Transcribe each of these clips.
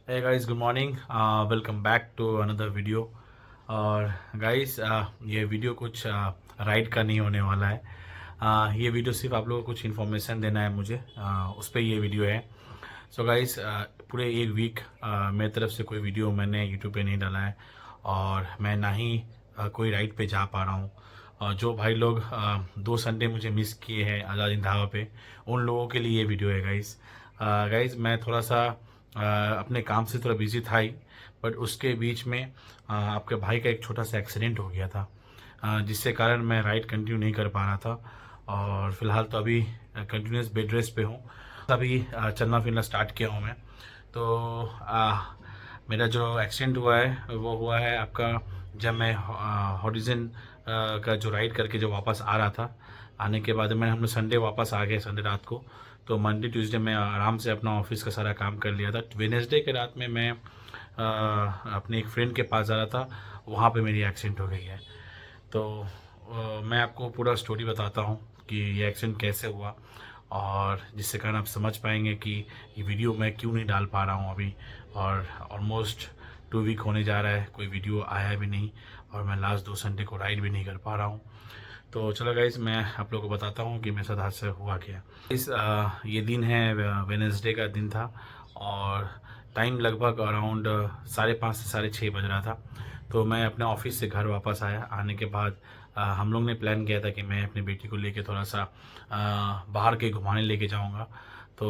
Hey guys, good morning. Welcome back to another video. और guys ये video कुछ ride का नहीं होने वाला है। ये वीडियो सिर्फ आप लोगों को कुछ इन्फॉर्मेशन देना है मुझे, उस पर ये वीडियो है। सो गाइस, पूरे एक वीक मेरी तरफ से कोई वीडियो मैंने यूट्यूब पे नहीं डाला है और मैं ना ही कोई राइड पे जा पा रहा हूँ। जो भाई लोग 2 संडे मुझे मिस किए हैं आज़ादी ढाबा पे, उन लोगों के लिए ये वीडियो है गाइस। गाइस, मैं थोड़ा सा अपने काम से थोड़ा बिजी था ही, बट उसके बीच में आपके भाई का एक छोटा सा एक्सीडेंट हो गया था, जिससे कारण मैं राइड कंटिन्यू नहीं कर पा रहा था। और फिलहाल तो अभी कंटिन्यूस बेड रेस्ट पे हूँ। अभी चलना फिरना स्टार्ट किया हूँ मैं। तो मेरा जो एक्सीडेंट हुआ है वो हुआ है आपका, जब मैं हॉरिजन का जो राइड करके जो वापस आ रहा था। आने के बाद हम लोग संडे वापस आ गए, संडे रात को। तो मंडे ट्यूसडे में आराम से अपना ऑफिस का सारा काम कर लिया था। वेडनेसडे के रात में मैं अपने एक फ्रेंड के पास जा रहा था, वहाँ पे मेरी एक्सीडेंट हो गई है। तो मैं आपको पूरा स्टोरी बताता हूँ कि ये एक्सीडेंट कैसे हुआ, और जिससे कारण आप समझ पाएंगे कि ये वीडियो मैं क्यों नहीं डाल पा रहा हूँ अभी। और ऑलमोस्ट 2 वीक होने जा रहा है, कोई वीडियो आया भी नहीं, और मैं लास्ट 2 संडे को राइड भी नहीं कर पा रहा हूँ। तो चलो गाइस, मैं आप लोगों को बताता हूँ कि मेरे साथ हादसा हुआ क्या। ये दिन है, वेडनेसडे का दिन था, और टाइम लगभग अराउंड 5:30 से 6:30 बज रहा था। तो मैं अपने ऑफिस से घर वापस आया। आने के बाद हम लोग ने प्लान किया था कि मैं अपनी बेटी को लेके थोड़ा सा बाहर के घुमाने लेके जाऊंगा। तो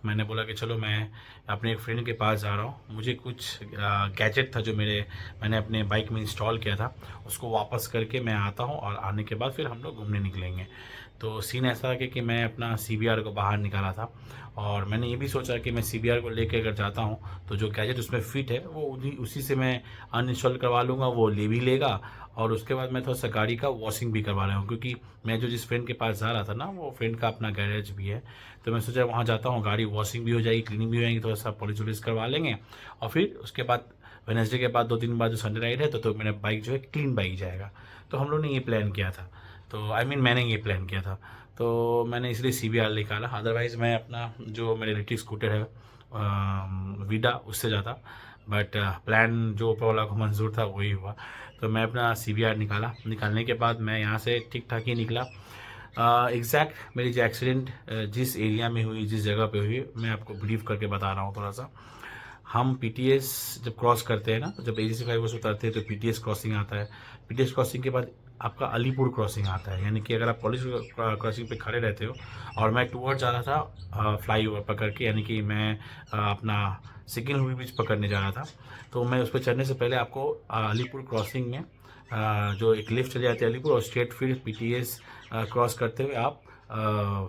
मैंने बोला कि चलो, मैं अपने एक फ्रेंड के पास जा रहा हूँ। मुझे कुछ गैजेट था जो मैंने अपने बाइक में इंस्टॉल किया था, उसको वापस करके मैं आता हूँ, और आने के बाद फिर हम लोग घूमने निकलेंगे। तो सीन ऐसा है कि मैं अपना CBR को बाहर निकाला था, और मैंने ये भी सोचा कि मैं CBR को लेके अगर जाता हूँ तो जो गैजेट उसमें फिट है वो उसी से मैं अनइंस्टॉल करवा लूँगा, वो ले भी लेगा। और उसके बाद मैं थोड़ा सा गाड़ी का वॉशिंग भी करवा रहा हूँ, क्योंकि मैं जो जिस फ्रेंड के पास जा रहा था ना, वो फ्रेंड का अपना गैरेज भी है। तो मैं सोचा वहाँ जाता हूँ, गाड़ी वॉशिंग भी हो जाएगी, क्लीनिंग भी हो जाएगी, थोड़ा सा पॉलिश वॉलिश करवा लेंगे। और फिर उसके बाद वेडनेसडे के बाद 2 दिन बाद जो संडे राइड है, तो मेरा बाइक जो है क्लीन बाइक जाएगा। तो हम लोग ने ये प्लान किया था। तो मैंने ये प्लान किया था। तो मैंने इसलिए CBR निकाला, अदरवाइज़ मैं अपना जो मेरे इलेक्ट्रिक स्कूटर है वीडा, उससे जाता। बट प्लान जो ऊपर वाला को मंजूर था वही हुआ। तो मैं अपना CBR निकाला। निकालने के बाद मैं यहाँ से ठीक ठाक ही निकला। एग्जैक्ट मेरी जो एक्सीडेंट जिस एरिया में हुई, जिस जगह पे हुई, मैं आपको ब्रीफ करके बता रहा हूँ थोड़ा सा। हम PTS जब क्रॉस करते हैं ना, तो जब AGC फ्लाईओवर से उतरते हैं तो PTS क्रॉसिंग आता है। PTS क्रॉसिंग के बाद आपका अलीपुर क्रॉसिंग आता है। यानी कि अगर आप पुलिस क्रॉसिंग पे खड़े रहते हो, और मैं टूवर्ड जा रहा था फ्लाईओवर पकड़ के, यानी कि मैं अपना सेकेंड हुई ब्रिज पकड़ने जा रहा था। तो मैं उस पर चढ़ने से पहले आपको अलीपुर क्रॉसिंग में जो एक लिफ्ट चली जाती है अलीपुर, और स्ट्रेट फिर PTS क्रॉस करते हुए आप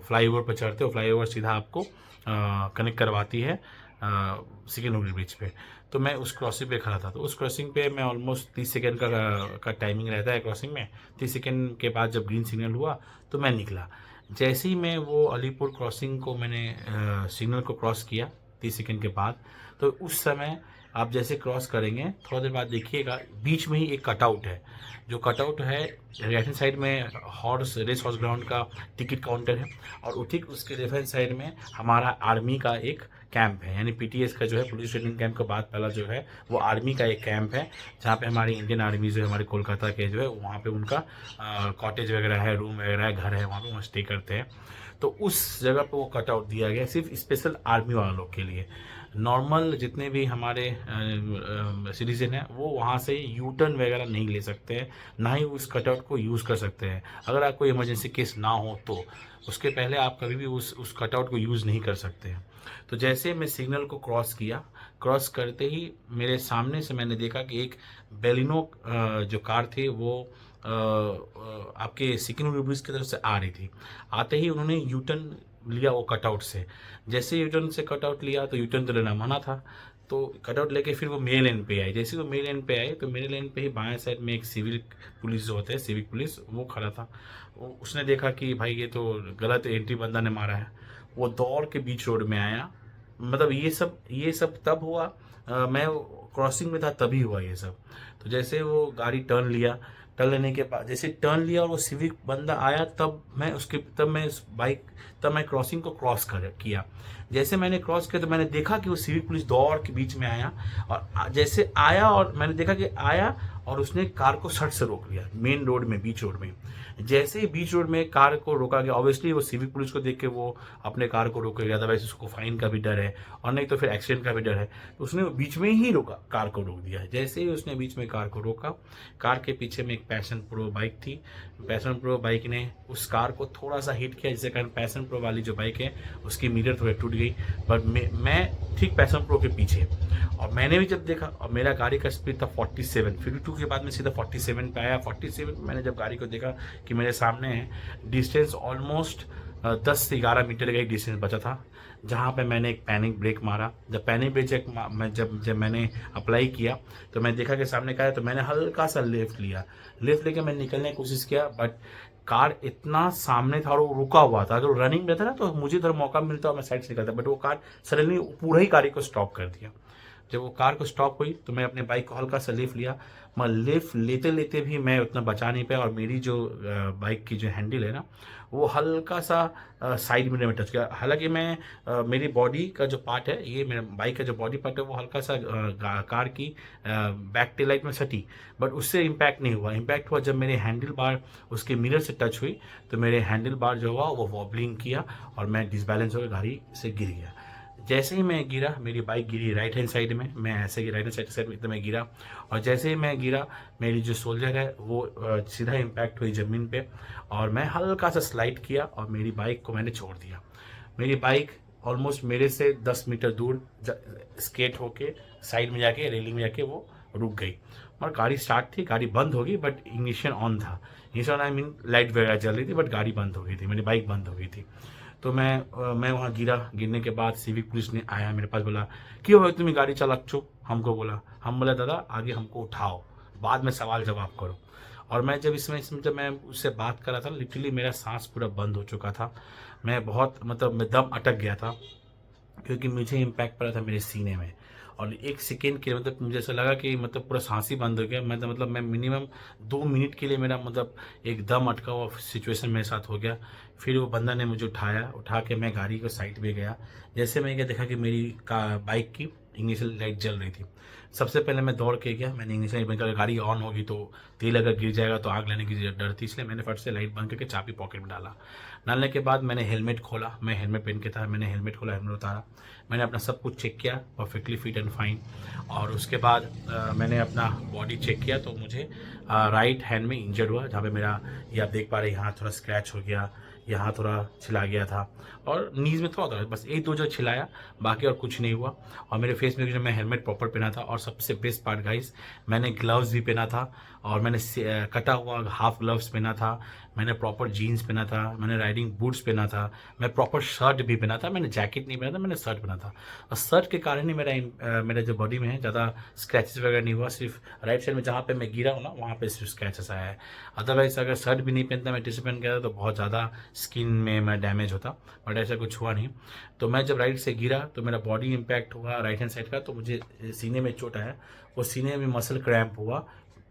फ्लाईओवर पर चढ़ते हो। फ्लाईओवर सीधा आपको कनेक्ट करवाती है सेकेंड हुई ब्रिज पे। तो मैं उस क्रॉसिंग पे खड़ा था। तो उस क्रॉसिंग पे मैं ऑलमोस्ट 30 सेकेंड का टाइमिंग रहता है क्रॉसिंग में। 30 सेकेंड के बाद जब ग्रीन सिग्नल हुआ तो मैं निकला। जैसे ही मैं वो अलीपुर क्रॉसिंग को मैंने सिग्नल को क्रॉस किया 30 सेकेंड के बाद, तो उस समय आप जैसे क्रॉस करेंगे, थोड़ा देर बाद देखिएगा बीच में ही एक कटआउट है। जो कटआउट है, राइट हैंड साइड में रेस हॉर्स ग्राउंड का टिकट काउंटर है, और ठीक उसके लेफ्ट हैंड साइड में हमारा आर्मी का एक कैंप है। यानी PTS का जो है, पुलिस ट्रेनिंग कैंप के बाद पहला जो है वो आर्मी का एक कैंप है, जहाँ पे हमारी इंडियन आर्मी जो है, हमारे कोलकाता के जो है, वहाँ पे उनका कॉटेज वगैरह है, रूम वगैरह है, घर है, वहाँ पे वो स्टे करते हैं। तो उस जगह पे वो कटआउट दिया गया सिर्फ स्पेशल आर्मी वालों के लिए। नॉर्मल जितने भी हमारे सिटीजन हैं वो वहाँ से यू टर्न वगैरह नहीं ले सकते हैं, ना ही उस कटआउट को यूज़ कर सकते हैं। अगर आपको इमरजेंसी केस ना हो तो उसके पहले आप कभी भी उस कटआउट को यूज़ नहीं कर सकते हैं। तो जैसे मैं सिग्नल को क्रॉस किया, क्रॉस करते ही मेरे सामने से मैंने देखा कि एक बेलिनो जो कार थी वो आपके सिक्किम ब्रिज की तरफ से आ रही थी। आते ही उन्होंने यू टर्न लिया वो कटआउट से। जैसे यू टर्न से कटआउट लिया तो यू टर्न तो लेना मना था। तो कटआउट लेके फिर वो मेरे लेन पे आई। जैसे वो मेरे लेन पे आए तो मेरे लेन पे ही बाएं साइड में एक सिविल पुलिस जो होते हैं, सिविक पुलिस, वो खड़ा था। उसने देखा कि भाई ये तो गलत एंट्री बंदा ने मारा है। वो दौड़ के बीच रोड में आया। मतलब ये सब तब हुआ, मैं क्रॉसिंग में था तभी हुआ ये सब। तो जैसे वो गाड़ी टर्न लिया, टर्न लेने के बाद जैसे टर्न लिया और वो सिविक बंदा आया, तब मैं क्रॉसिंग को क्रॉस कर किया। जैसे मैंने क्रॉस किया तो मैंने देखा कि वो सिविक पुलिस दौड़ के बीच में आया, और जैसे आया और मैंने देखा कि आया और उसने कार को सट से रोक लिया मेन रोड में, बीच रोड में। जैसे ही बीच रोड में कार को रोका गया, ऑब्वियसली वो सिविक पुलिस को देख के वो अपने कार को रोकेगा, अदरवाइज उसको फाइन का भी डर है और नहीं तो फिर एक्सीडेंट का भी डर है। तो उसने बीच में ही रोका, कार को रोक दिया। जैसे ही उसने बीच में कार को रोका, कार के पीछे में एक पैशन प्रो बाइक थी। पैशन प्रो बाइक ने उस कार को थोड़ा सा हिट किया, जिसके कारण पैशन प्रो वाली जो बाइक है उसकी मिरर थोड़ी टूट गई। बट मैं ठीक पैशन प्रो के पीछे, और मैंने भी जब देखा, और मेरा गाड़ी का स्पीड था 47, 52 के बाद में सीधा 47 पे आया। 47 मैंने जब गाड़ी को देखा कि मेरे सामने है, डिस्टेंस ऑलमोस्ट 10 से 11 मीटर का ही डिस्टेंस बचा था, जहाँ पे मैंने एक पैनिक ब्रेक मारा। जब पैनिक ब्रेक जब मैंने अप्लाई किया तो मैं देखा कि सामने का है, तो मैंने हल्का सा लेफ्ट लिया। लेफ्ट लेके मैं निकलने की कोशिश किया, बट कार इतना सामने था और वो रुका हुआ था। अगर रनिंग में था ना तो मुझे इधर मौका मिलता और मैं साइड से निकलता, बट वो कार सडनली पूरा ही गाड़ी को स्टॉप कर दिया। जब वो कार को स्टॉप हुई तो मैं अपने बाइक को हल्का सा लिफ्ट लिया, मैं लिफ्ट लेते लेते भी मैं उतना बचा नहीं पाया, और मेरी जो बाइक की जो हैंडल है ना, वो हल्का सा साइड मिरर में टच किया। हालांकि मेरी बॉडी का जो पार्ट है, ये मेरा बाइक का जो बॉडी पार्ट है वो हल्का सा कार की बैक टेल लाइट में सटी, बट उससे इम्पैक्ट नहीं हुआ। इम्पैक्ट हुआ जब मेरे हैंडल बार उसके मिरर से टच हुई, तो मेरे हैंडल बार जो हुआ वो वॉबलिंग किया और मैं डिसबैलेंस होकर गाड़ी से गिर गया। जैसे ही मैं गिरा, मेरी बाइक गिरी राइट हैंड साइड में, मैं ऐसे राइट हैंड साइड में एकदम मैं गिरा, और जैसे ही मैं गिरा मेरी जो शोल्डर है वो सीधा इम्पैक्ट हुई ज़मीन पे, और मैं हल्का सा स्लाइड किया और मेरी बाइक को मैंने छोड़ दिया। मेरी बाइक ऑलमोस्ट मेरे से 10 मीटर दूर स्केट होके साइड में जाके रेलिंग में जाके वो रुक गई। और गाड़ी स्टार्ट थी, गाड़ी बंद हो गई, बट इग्निशन ऑन था। इग्निशन आई मीन लाइट वगैरह जल रही थी, बट गाड़ी बंद हो गई थी, मेरी बाइक बंद हो गई थी। तो मैं वहाँ गिरा। गिरने के बाद सिविक पुलिस ने आया मेरे पास, बोला क्यों भाई तुम्हें गाड़ी चलाक छो, हमको बोला। हम बोला दादा आगे हमको उठाओ, बाद में सवाल जवाब करो। और मैं इसमें जब मैं उससे बात कर रहा था, लिटरली मेरा सांस पूरा बंद हो चुका था। मैं बहुत मैं दम अटक गया था, क्योंकि मुझे इम्पैक्ट पड़ा था मेरे सीने में। और एक सेकेंड के मुझे ऐसा लगा कि पूरा सांस ही बंद हो गया। मैं मिनिमम 2 मिनट के लिए मेरा एक दम अटका हुआ सिचुएशन मेरे साथ हो गया। फिर वो बंदा ने मुझे उठा के मैं गाड़ी को साइड पे गया। जैसे मैं क्या देखा कि मेरी बाइक की इग्निशन लाइट जल रही थी। सबसे पहले मैं दौड़ के गया, मैंने इग्निशन लाइट बंद कर, गाड़ी ऑन होगी तो तेल अगर गिर जाएगा तो आग लगने की डर थी, इसलिए मैंने फट से लाइट बंद करके चाबी पॉकेट में डालने के बाद मैंने हेलमेट खोला। मैं हेलमेट पहन के था, मैंने हेलमेट खोला, हेलमेट उतारा, मैंने अपना सब कुछ चेक किया, परफेक्टली फिट एंड फाइन। और उसके बाद मैंने अपना बॉडी चेक किया, तो मुझे राइट हैंड में इंजर्ड हुआ, जहाँ पे मेरा ये आप देख पा रहे हैं, यहाँ थोड़ा स्क्रैच हो गया, यहाँ थोड़ा छिला गया था, और नीज में थोड़ा बस 1-2 जो छिलाया, बाकी और कुछ नहीं हुआ। और मेरे फेस में जो मैं हेलमेट प्रॉपर पहना था, और सबसे बेस्ट पार्ट गाइस, मैंने ग्लव्स भी पहना था, और मैंने कटा हुआ हाफ ग्लव्स पहना था, मैंने प्रॉपर जीन्स पहना था, मैंने राइडिंग बूट्स पहना था, मैं प्रॉपर शर्ट भी पहना था। मैंने जैकेट नहीं पहना था, मैंने शर्ट पहना था, और शर्ट के कारण ही मेरा जो बॉडी में है ज़्यादा स्क्रैचेस वगैरह नहीं हुआ। सिर्फ राइट साइड में जहाँ पे मैं गिरा हूँ ना, वहाँ पे सिर्फ स्क्रैचेस आया है। अदरवाइज अगर शर्ट भी नहीं पहनता, मैं टी शर्ट पहन गया तो बहुत ज़्यादा स्किन में मैं डैमेज होता, बट ऐसा कुछ हुआ नहीं। तो मैं जब राइट से गिरा तो मेरा बॉडी इम्पैक्ट हुआ राइट हैंड साइड का, तो मुझे सीने में चोट आया, वो सीने में मसल क्रैम्प हुआ,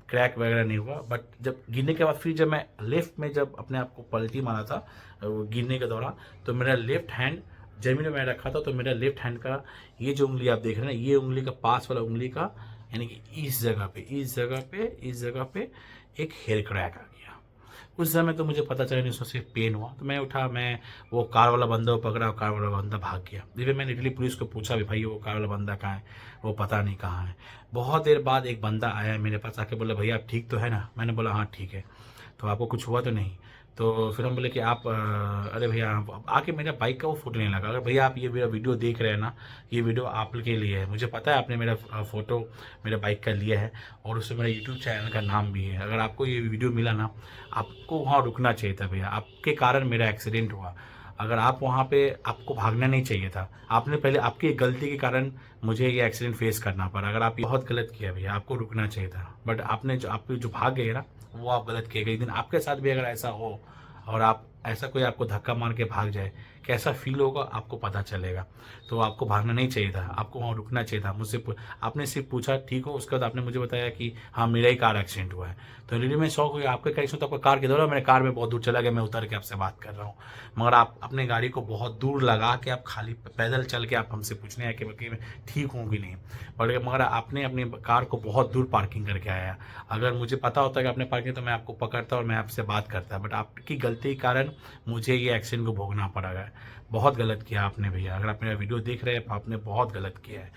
क्रैक वगैरह नहीं हुआ। बट जब गिरने के बाद फिर जब मैं लेफ्ट में जब अपने आप को पलटी मारा था गिरने के दौरान, तो मेरा लेफ्ट हैंड जमीन में रखा था, तो मेरा लेफ्ट हैंड का ये जो उंगली आप देख रहे हैं ना, ये उंगली का पास वाला उंगली का, यानी कि इस जगह पे एक हेयर क्रैक आ गया। उस समय तो मुझे पता चला नहीं, उसमें सिर्फ पेन हुआ। तो मैं उठा, मैं वो कार वाला बंदा को पकड़ा, कार वाला बंदा भाग गया। फिर मैंने इटली पुलिस को पूछा भी, भाई वो कार वाला बंदा कहाँ है, वो पता नहीं कहाँ है। बहुत देर बाद एक बंदा आया मेरे पास, आके बोला भैया आप ठीक तो है ना। मैंने बोला हाँ ठीक है। तो आपको कुछ हुआ तो नहीं? तो फिर हम बोले कि आप अरे भैया आप आके मेरा बाइक का वो फोटो नहीं लगा। अगर भैया आप ये मेरा वीडियो देख रहे हैं ना, ये वीडियो आप के लिए है, मुझे पता है आपने मेरा फ़ोटो मेरा बाइक का लिया है, और उसमें मेरा यूट्यूब चैनल का नाम भी है। अगर आपको ये वीडियो मिला ना, आपको वहाँ रुकना चाहिए था भैया, आपके कारण मेरा एक्सीडेंट हुआ। अगर आप वहाँ पे, आपको भागना नहीं चाहिए था, आपने पहले आपकी गलती के कारण मुझे ये एक्सीडेंट फेस करना पड़ा। अगर आप बहुत गलत किया भैया, आपको रुकना चाहिए था, बट आपने जो भाग गए ना, वो आप गलत किए गए। एक दिन आपके साथ भी अगर ऐसा हो और आप ऐसा कोई आपको धक्का मार के भाग जाए, कैसा फ़ील होगा आपको पता चलेगा। तो आपको भागना नहीं चाहिए था, आपको वहाँ रुकना चाहिए था। आपने सिर्फ़ पूछा ठीक हो, उसके बाद आपने मुझे बताया कि हाँ, मेरा ही कार एक्सीडेंट हुआ है। तो रियली मैं शॉक हो गया, आपका क्या एक्सीडेंट, तो आपका कार किधर है? मेरे कार में बहुत दूर चला गया, मैं उतर के आपसे बात कर रहा हूँ। मगर आप अपने गाड़ी को बहुत दूर लगा के आप खाली पैदल चल के आप हमसे पूछने आए कि मैं ठीक हूँ कि नहीं। मगर आपने अपनी कार को बहुत दूर पार्किंग करके आया। अगर मुझे पता होता कि आपने पार्किंग, तो मैं आपको पकड़ता और मैं आपसे बात करता। बट आपकी गलती के कारण मुझे ये एक्सीडेंट को भोगना पड़ा है। बहुत गलत किया आपने भैया। अगर आप मेरा वीडियो देख रहे हैं, आपने बहुत गलत किया है।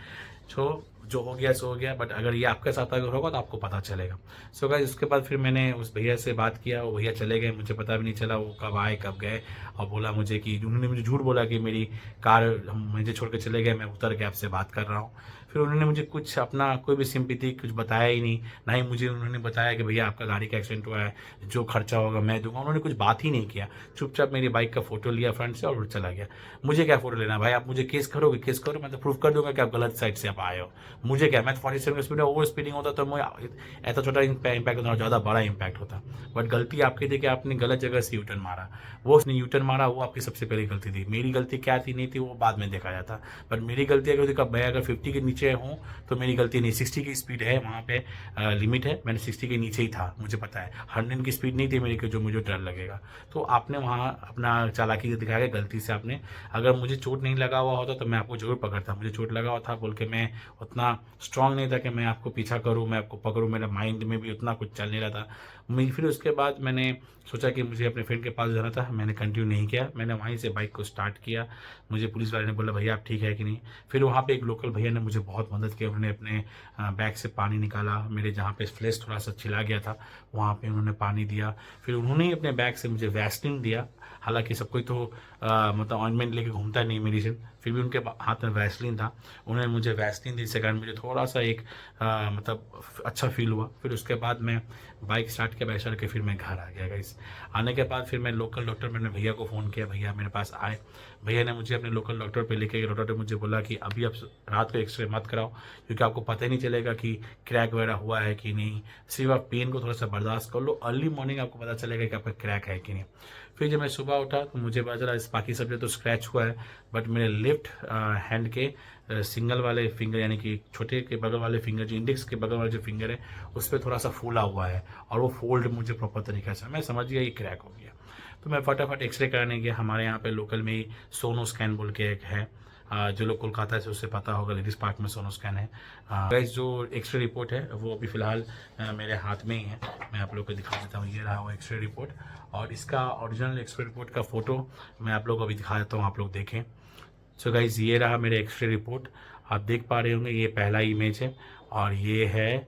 जो हो गया सो हो गया, बट अगर ये आपके साथ अगर होगा तो आपको पता चलेगा। सो गाइस, उसके बाद फिर मैंने उस भैया से बात किया, वो भैया चले गए, मुझे पता भी नहीं चला वो कब आए कब गए। और बोला मुझे कि उन्होंने मुझे झूठ बोला कि मेरी कार मुझे छोड़ के चले गए, मैं उतर के आपसे बात कर रहा हूँ। फिर उन्होंने मुझे कुछ अपना कोई भी सिंपैथी कुछ बताया ही नहीं, ना ही मुझे उन्होंने बताया कि भैया आपका गाड़ी का एक्सीडेंट हुआ है, जो खर्चा होगा मैं दूंगा। उन्होंने कुछ बात ही नहीं किया, चुपचाप मेरी बाइक का फोटो लिया फ्रंट से और चला गया। मुझे क्या फोटो लेना भाई, आप मुझे केस करोगे, केस करो, मैं तो प्रूफ कर दूंगा कि आप गलत साइड से आप आए हो। मुझे क्या, मैं 47 स्पीड में ओवर स्पीडिंग होता तो मुझे ऐसा छोटा इम्पैक्ट होता, ज़्यादा बड़ा इम्पैक्ट होता। बट गलती आपकी थी कि आपने गलत जगह से यूटर्न मारा। वो उसने यूटर्न मारा, वो आपकी सबसे पहली गलती थी। मेरी गलती क्या थी नहीं थी वो बाद में देखा जाता। बट मेरी गलती अगर कब मैं अगर 50 के नीचे हूँ तो मेरी गलती नहीं। 60 की स्पीड है वहाँ पे, लिमिट है, मैंने 60 के नीचे ही था, मुझे पता है। 100 की स्पीड नहीं थी मेरी कि जो मुझे डर लगेगा। तो आपने वहाँ अपना चालाकी दिखा के गलती से आपने, अगर मुझे चोट नहीं लगा हुआ होता तो मैं आपको जरूर पकड़ता। मुझे चोट लगा हुआ था बोल के मैं उतना स्ट्रांग नहीं था कि मैं आपको पीछा करूँ, मैं आपको पकड़ूँ। मेरे माइंड में भी उतना कुछ चल नहीं रहा था। फिर उसके बाद मैंने सोचा कि मुझे अपने फ्रेंड के पास जाना था, मैंने कंटिन्यू नहीं किया, मैंने वहीं से बाइक को स्टार्ट किया। मुझे पुलिस वाले ने बोला भैया आप ठीक है कि नहीं। फिर वहाँ पे एक लोकल भैया ने मुझे बहुत मदद की, उन्होंने अपने बैग से पानी निकाला, मेरे जहाँ पे फ्लैश थोड़ा सा छिला गया था वहाँ पे उन्होंने पानी दिया। फिर उन्होंने ही अपने बैग से मुझे वैसलीन दिया। हालांकि सब कोई तो मतलब ऑइंटमेंट लेके घूमता नहीं मेडिसिन, फिर भी उनके हाथ में वैसलीन था, उन्होंने मुझे वैसलीन दी। इससे कारण मुझे थोड़ा सा एक मतलब अच्छा फील हुआ। फिर उसके बाद मैं बाइक स्टार्ट किया, बाइक स्टार्ट के फिर मैं घर आ गया गाइस। आने के बाद फिर मैं लोकल डॉक्टर, मैंने भैया को फ़ोन किया, भैया मेरे पास आए। भैया ने मुझे अपने लोकल डॉक्टर पे लेके गए। डॉक्टर ने मुझे बोला कि अभी आप रात को एक्सरे मत कराओ, क्योंकि आपको पता ही नहीं चलेगा कि क्रैक वगैरह हुआ है कि नहीं। सिर्फ आप पेन को थोड़ा सा बर्दाश्त कर लो, अर्ली मॉर्निंग आपको पता चलेगा कि आपका क्रैक है कि नहीं। फिर जब मैं सुबह उठा तो मुझे पता चला बाकी सब जो तो स्क्रैच हुआ है, बट मेरे लेफ्ट हैंड के सिंगल वाले फिंगर, यानी कि छोटे के बगल वाले फिंगर, जो इंडेक्स के बगल वाले जो फिंगर है उस पर थोड़ा सा फूला हुआ है, और वो फोल्ड मुझे प्रॉपर तरीके से, मैं समझ गया ये क्रैक हो गया। तो मैं फटाफट एक्सरे कराने गया। हमारे यहाँ पे लोकल में ही सोनो स्कैन बोल के एक है, जो लोग कोलकाता से उससे पता होगा, लेडीज़ पार्क में सोनो स्कैन है। गाइस जो एक्सरे रिपोर्ट है वो अभी फ़िलहाल मेरे हाथ में ही है, मैं आप लोग को दिखा देता हूँ। ये रहा वो एक्सरे रिपोर्ट, और इसका ओरिजिनल एक्सरे रिपोर्ट का फ़ोटो मैं आप लोग को अभी दिखा देता हूँ, आप लोग देखें। सो गाइस ये रहा मेरे एक्सरे रिपोर्ट, आप देख पा रहे होंगे, ये पहला इमेज है, और ये है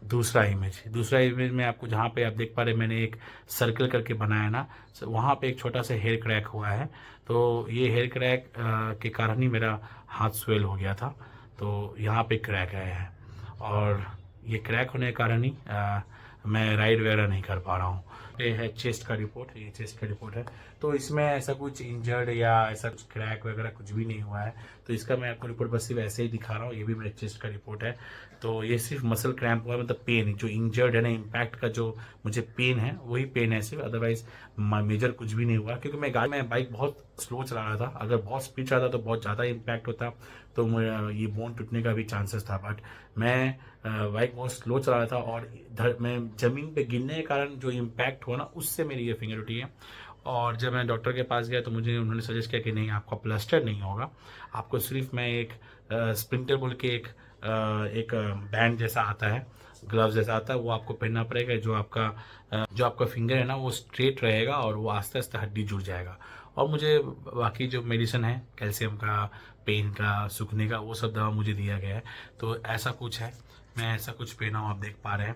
दूसरा इमेज में आपको जहाँ पे आप देख पा रहे हैं मैंने एक सर्कल करके बनाया ना, वहाँ पे एक छोटा सा हेयर क्रैक हुआ है। तो ये हेयर क्रैक के कारण ही मेरा हाथ स्वेल हो गया था, तो यहाँ पे क्रैक आया है, और ये क्रैक होने के कारण ही मैं राइड वगैरह नहीं कर पा रहा हूँ। ये है चेस्ट का रिपोर्ट, ये चेस्ट का रिपोर्ट है। तो इसमें ऐसा कुछ इंजर्ड या ऐसा कुछ क्रैक वगैरह कुछ भी नहीं हुआ है, तो इसका मैं आपको रिपोर्ट बस सिर्फ ऐसे ही दिखा रहा हूँ। ये भी मेरे चेस्ट का रिपोर्ट है। तो ये सिर्फ मसल क्रैम्प हुआ है, मतलब पेन जो इंजर्ड है ना, इम्पैक्ट का जो मुझे पेन है वही पेन है सिर्फ, अदरवाइज मेजर कुछ भी नहीं हुआ। क्योंकि मैं गाड़ी में बाइक बहुत स्लो चला रहा था, अगर बहुत स्पीड चलाता तो बहुत ज़्यादा इम्पैक्ट होता, तो ये बोन टूटने का भी चांसेस था। बट मैं बाइक बहुत स्लो चला रहा था, और मैं ज़मीन पे गिरने के कारण जो इम्पैक्ट हुआ ना, उससे मेरी ये फिंगर टूटी है। और जब मैं डॉक्टर के पास गया तो मुझे उन्होंने सजेस्ट किया कि नहीं, आपका प्लास्टर नहीं होगा, आपको सिर्फ मैं एक स्प्रिंटर बोल के एक बैंड जैसा आता है, ग्लव्स जैसा आता है, वो आपको पहनना पड़ेगा। जो आपका फिंगर है ना वो स्ट्रेट रहेगा, और वो आस्ते आस्ते हड्डी जुड़ जाएगा। और मुझे बाकी जो मेडिसिन है, कैल्शियम का, पेन का, सूखने का, वो सब दवा मुझे दिया गया है। तो ऐसा कुछ है, मैं ऐसा कुछ पहना हूँ, आप देख पा रहे हैं।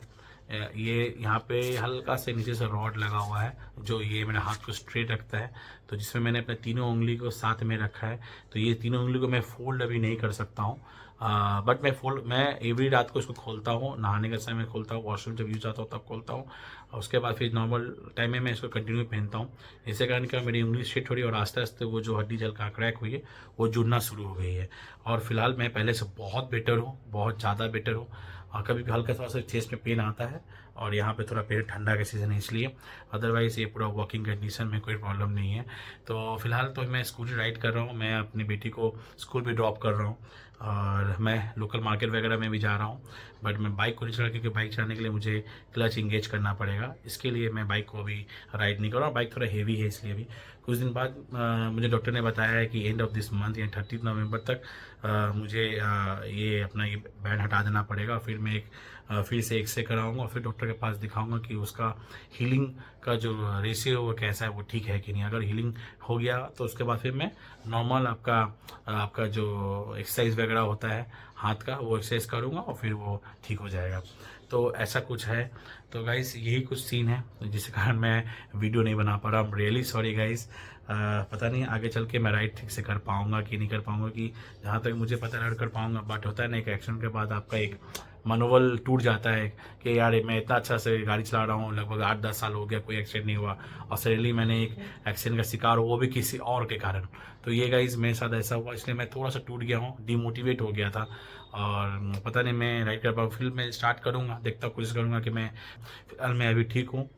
ये यहाँ पे हल्का से नीचे से रॉड लगा हुआ है, जो ये मेरे हाथ को स्ट्रेट रखता है, तो जिसमें मैंने अपने तीनों उंगली को साथ में रखा है। तो ये तीनों उंगली को मैं फोल्ड अभी नहीं कर सकता हूँ, बट मैं एवरी रात को इसको खोलता हूँ, नहाने के समय खोलता हूँ, वॉशरूम जब यूज आता हूँ तब खोलता हूँ, और उसके बाद फिर नॉर्मल टाइम में मैं इसको कंटिन्यू पहनता हूँ। इससे कारण क्या, मेरी उंगली स्ट्रेट हो रही है, और आस्ते आस्ते वो जो हड्डी जल का क्रैक हुई है वो जुड़ना शुरू हो गई है। और फिलहाल मैं पहले से बहुत बेटर हूँ, बहुत ज़्यादा बेटर हूँ। और कभी भी हल्का सा चेस्ट में पेन आता है और यहाँ पे थोड़ा पेट ठंडा का सीज़न है इसलिए, अदरवाइज़ ये पूरा वर्किंग कंडीशन में कोई प्रॉब्लम नहीं है। तो फिलहाल तो मैं स्कूटी राइड कर रहा हूँ, मैं अपनी बेटी को स्कूल भी ड्रॉप कर रहा हूँ और मैं लोकल मार्केट वगैरह में भी जा रहा हूँ। बट मैं बाइक को नहीं चला, क्योंकि बाइक चलाने के लिए मुझे क्लच इंगेज करना पड़ेगा, इसके लिए मैं बाइक को अभी राइड नहीं कर रहा हूँ। बाइक थोड़ा हेवी है इसलिए भी। कुछ दिन बाद मुझे डॉक्टर ने बताया है कि एंड ऑफ दिस मंथ या 30 नवंबर तक मुझे ये अपना ये बैंड हटा देना पड़ेगा। फिर मैं फिर से एक्सरे कराऊंगा और फिर डॉक्टर के पास दिखाऊंगा कि उसका हीलिंग का जो रेशियो वो कैसा है, वो ठीक है कि नहीं। अगर हीलिंग हो गया तो उसके बाद फिर मैं नॉर्मल आपका जो एक्सरसाइज वगैरह होता है हाथ का, वो एक्सरसाइज करूँगा और फिर वो ठीक हो जाएगा। तो ऐसा कुछ है। तो गाइस यही कुछ सीन है जिसके कारण मैं वीडियो नहीं बना पा रहा। I am really sorry guys. पता नहीं आगे चल के मैं राइड ठीक से कर पाऊँगा कि नहीं कर पाऊँगा, कि जहाँ तक मुझे पता है राइड कर पाऊँगा। बट होता है ना, एक एक्सीडेंट के बाद आपका एक मनोबल टूट जाता है कि यार मैं इतना अच्छा से गाड़ी चला रहा हूँ, लगभग 8-10 साल हो गया, कोई एक्सीडेंट नहीं हुआ, और सडनली मैंने एक एक्सीडेंट का शिकार हुआ, वो भी किसी और के कारण। तो ये गाइस मेरे साथ ऐसा हुआ, इसलिए मैं थोड़ा सा टूट गया हूँ, डिमोटिवेट हो गया था। और पता नहीं मैं राइड कर पाऊँ। फिर मैं स्टार्ट करूँगा, देखता हूँ, कोशिश करूँगा कि मैं अभी ठीक हूँ।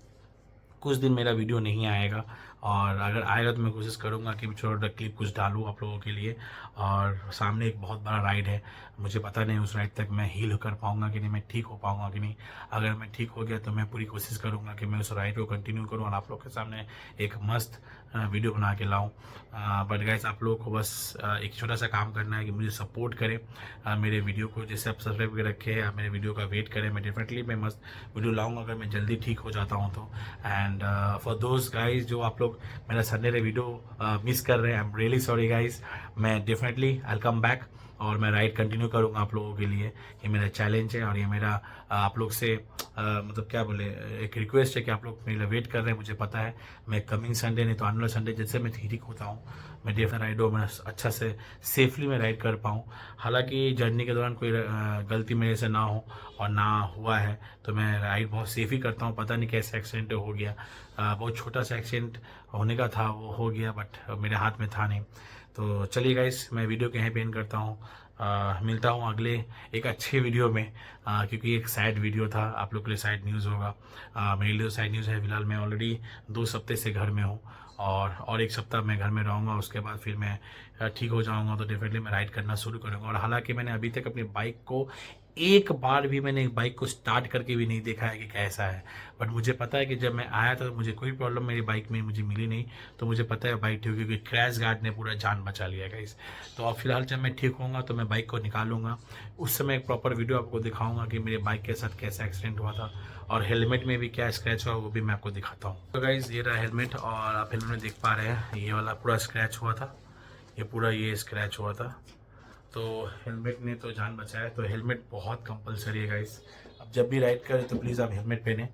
कुछ दिन मेरा वीडियो नहीं आएगा, और अगर आएगा तो मैं कोशिश करूँगा कि छोटा क्लिप कुछ डालूँ आप लोगों के लिए। और सामने एक बहुत बड़ा राइड है, मुझे पता नहीं उस राइड तक मैं हील कर पाऊँगा कि नहीं, मैं ठीक हो पाऊँगा कि नहीं। अगर मैं ठीक हो गया तो मैं पूरी कोशिश करूँगा कि मैं उस राइड को कंटिन्यू करूँ और आप लोग के सामने एक मस्त वीडियो बना के लाऊँ। बट गाइस आप लोगों को बस एक छोटा सा काम करना है कि मुझे सपोर्ट करें मेरे वीडियो को। जैसे आप सब्सक्राइब करके रखे हैं, आप मेरे वीडियो का वेट करें। मैं डेफिनेटली मैं मस्त वीडियो लाऊंगा अगर मैं जल्दी ठीक हो जाता हूं तो। एंड फॉर दोज गाइज जो आप लोग मेरा संडे रे वीडियो मिस कर रहे हैं, I am really sorry guys. मैं डेफिनेटली आई कम बैक और मैं राइड कंटिन्यू करूंगा आप लोगों के लिए। ये मेरा चैलेंज है और ये मेरा आप लोग से मतलब क्या बोले, एक रिक्वेस्ट है कि आप लोग मेरे लिए वेट कर रहे हैं। मुझे पता है मैं कमिंग संडे नहीं तो आने वाला संडे जैसे मैं ठीक होता हूँ, मैं डेफिनेट राइड हो, मैं अच्छा से सेफली मैं राइड कर पाऊँ। हालांकि जर्नी के दौरान कोई गलती मेरे से ना हो, और ना हुआ है तो मैं राइड बहुत सेफ ही करता हूँ। पता नहीं कैसे एक्सीडेंट हो गया, बहुत छोटा सा एक्सीडेंट होने का था, वो हो गया, बट मेरे हाथ में था नहीं। तो चलिए गाइस, मैं वीडियो को यहीं पे एंड करता हूँ। मिलता हूँ अगले एक अच्छे वीडियो में, क्योंकि एक सैड वीडियो था, आप लोग के लिए सैड न्यूज़ होगा। मेरे लिए सैड न्यूज़ है। फिलहाल मैं ऑलरेडी 2 हफ्ते से घर में हूँ, और एक सप्ताह मैं घर में रहूँगा, उसके बाद फिर मैं ठीक हो जाऊँगा तो डेफिनेटली मैं राइड करना शुरू करूँगा। और हालांकि मैंने अभी तक अपनी बाइक को एक बार भी मैंने बाइक को स्टार्ट करके भी नहीं देखा है कि कैसा है। बट मुझे पता है कि जब मैं आया था तो मुझे कोई प्रॉब्लम मेरी बाइक में मुझे मिली नहीं, तो मुझे पता है बाइक ठीक, क्योंकि क्रैश गार्ड ने पूरा जान बचा लिया गाइस। तो अब फिलहाल जब मैं ठीक होऊंगा तो मैं बाइक को निकालूंगा, उस समय एक प्रॉपर वीडियो आपको दिखाऊंगा कि मेरे बाइक के साथ कैसा एक्सीडेंट हुआ था, और हेलमेट में भी क्या स्क्रैच हुआ वो भी मैं आपको दिखाता हूँ। तो गाइस ये रहा हेलमेट, और आप हेलमेट में देख पा रहे हैं ये वाला पूरा स्क्रैच हुआ था, ये पूरा ये स्क्रैच हुआ था। तो हेलमेट ने तो जान बचाया। तो हेलमेट बहुत कंपलसरी है गाइस, अब जब भी राइड करें तो प्लीज़ आप हेलमेट पहने।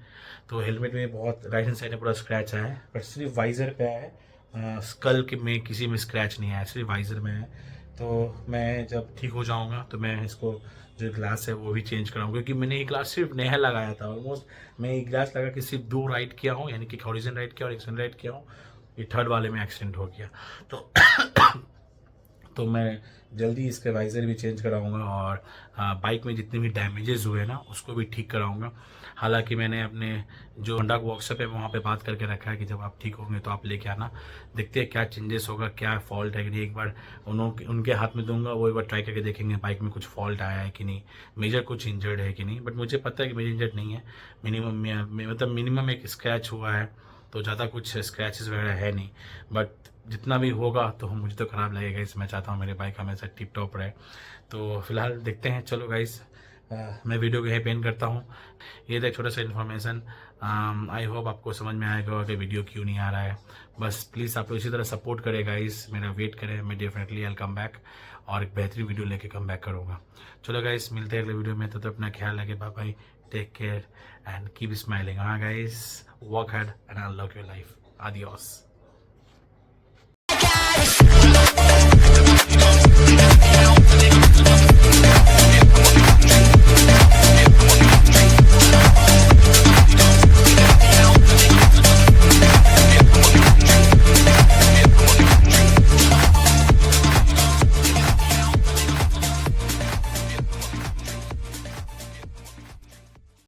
तो हेलमेट में बहुत राइट हैंड साइड में पूरा स्क्रैच आया है, बट सिर्फ वाइज़र पे है, स्कल के में किसी में स्क्रैच नहीं आया, सिर्फ वाइज़र में है। तो मैं जब ठीक हो जाऊंगा तो मैं इसको जो ग्लास है वो भी चेंज कराऊंगा, क्योंकि मैंने ये ग्लास सिर्फ नया लगाया था। ऑलमोस्ट मैं ये ग्लास लगा के सिर्फ 2 राइड किया हूँ, यानी कि हॉरिजॉन्टल राइड किया और एक राइड किया हूँ। ये थर्ड वाले में एक्सीडेंट हो गया। तो मैं जल्दी इसके वाइज़र भी चेंज कराऊंगा, और बाइक में जितने भी डैमेजेस हुए ना उसको भी ठीक कराऊंगा। हालांकि मैंने अपने जो होंडा वर्कशॉप है वहाँ पे बात करके रखा है कि जब आप ठीक होंगे तो आप लेके आना, देखते हैं क्या चेंजेस होगा, क्या फॉल्ट है कि नहीं। एक बार उनके हाथ में दूंगा, वो एक बार ट्राई करके देखेंगे बाइक में कुछ फॉल्ट आया है कि नहीं, मेजर कुछ इंजर्ड है कि नहीं। बट मुझे पता है कि मेरी इंजर्ड नहीं है, मिनिमम एक स्क्रैच हुआ है, तो ज़्यादा कुछ स्क्रैचेस वगैरह है नहीं। बट जितना भी होगा तो मुझे तो ख़राब लगेगा, इसमें चाहता हूँ मेरे बाइक हमेशा टिप टॉप रहे। तो फिलहाल देखते हैं। चलो गाइस, मैं वीडियो को यहीं पेन करता हूँ। ये था छोटा सा इन्फॉर्मेशन। आई होप आपको समझ में आएगा कि वीडियो क्यों नहीं आ रहा है। बस प्लीज़ आप लोग इसी तरह सपोर्ट करें गाइस, मेरा वेट करें, मैं डेफिनेटली आई कम बैक और एक बेहतरीन वीडियो लेके कम बैक करूँगा। चलो गाइस, मिलते हैं अगले वीडियो में, तो अपना ख्याल रखें। Bye bye, take care and keep smiling. हाँ guys, work hard and unlock your life. Adios.